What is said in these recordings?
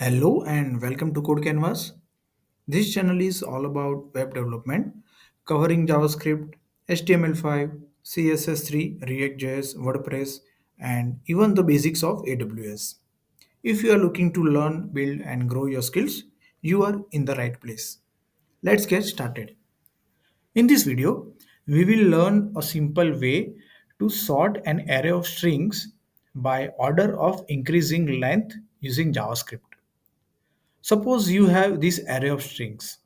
Hello and welcome to codecanvas. This channel is all about web development, covering JavaScript, HTML5, CSS3, React.js, WordPress, and even the basics of AWS. If you are looking to learn, build, and grow your skills, you are in the right place. Let's get started. In this video, we will learn a simple way to sort an array of strings by order of increasing length using JavaScript. Suppose you have this array of strings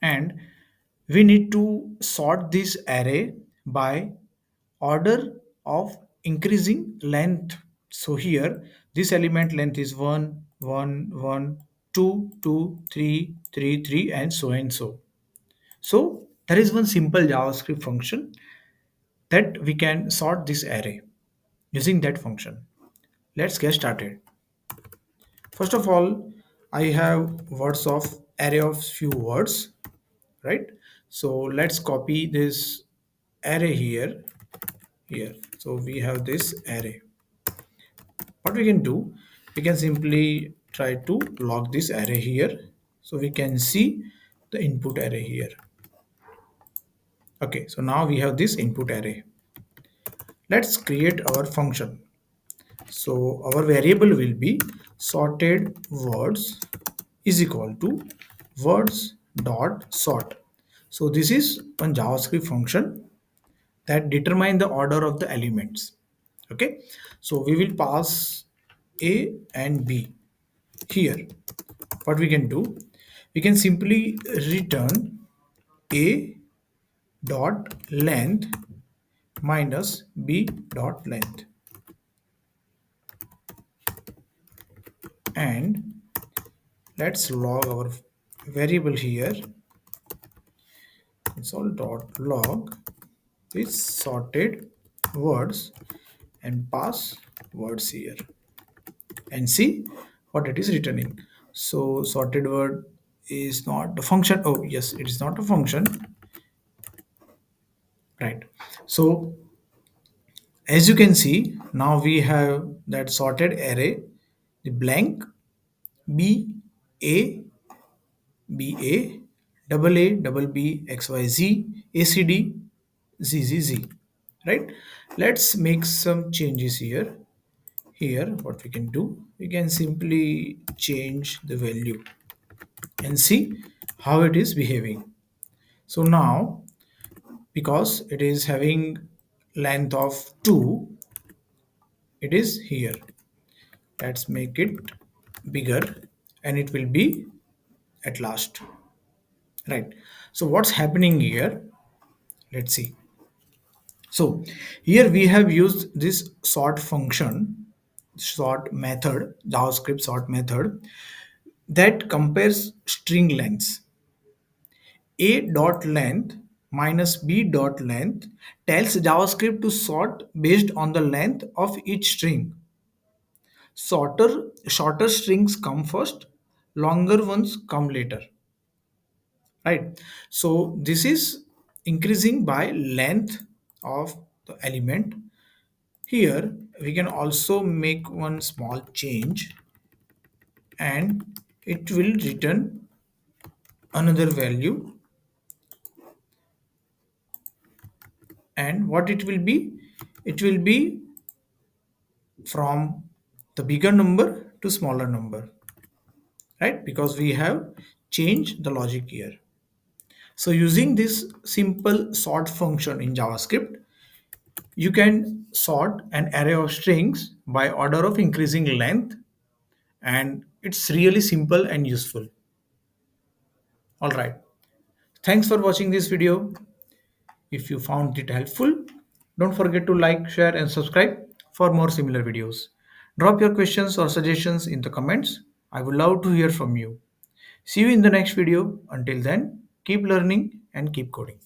and we need to sort this array by order of increasing length. So here this element length is 1, 1, 1, 2, 2, 3, 3, 3, and so and so. So there is one simple JavaScript function that we can sort this array using that function. Let's get started. First of all, I have words of array of few words, right? So let's copy this array here. So we have this array. What we can do, we can simply try to log this array here. So we can see the input array here. Okay, so now we have this input array. Let's create our function. So our variable will be sorted words is equal to words dot sort. So this is one JavaScript function that determine the order of the elements. Okay, so we will pass A and B here. What we can do, we can simply return A dot length minus B dot length, and let's log our variable here. Console dot log is sorted words and pass words here and see what it is returning. So sorted word is not a function. Oh yes, it is not a function, right? So as you can see, now we have that sorted array, the blank b a b a double a double b x y z a c d z z z, right? Let's make some changes here. Here what we can do, we can simply change the value and see how it is behaving. So now, because it is having length of 2, it is here. Let's make it bigger and it will be at last, right? So what's happening here, let's see. So here we have used this sort function, sort method, JavaScript sort method, that compares string lengths. A dot length minus B dot length tells JavaScript to sort based on the length of each string. Shorter strings come first, longer ones come later. Right. So this is increasing by length of the element. Here we can also make one small change and it will return another value, and what it will be from the bigger number to smaller number, right? Because we have changed the logic here. So using this simple sort function in JavaScript, you can sort an array of strings by order of increasing length, and it's really simple and useful. All right. Thanks for watching this video. If you found it helpful, don't forget to like, share, and subscribe for more similar videos. Drop your questions or suggestions in the comments. I would love to hear from you. See you in the next video. Until then, keep learning and keep coding.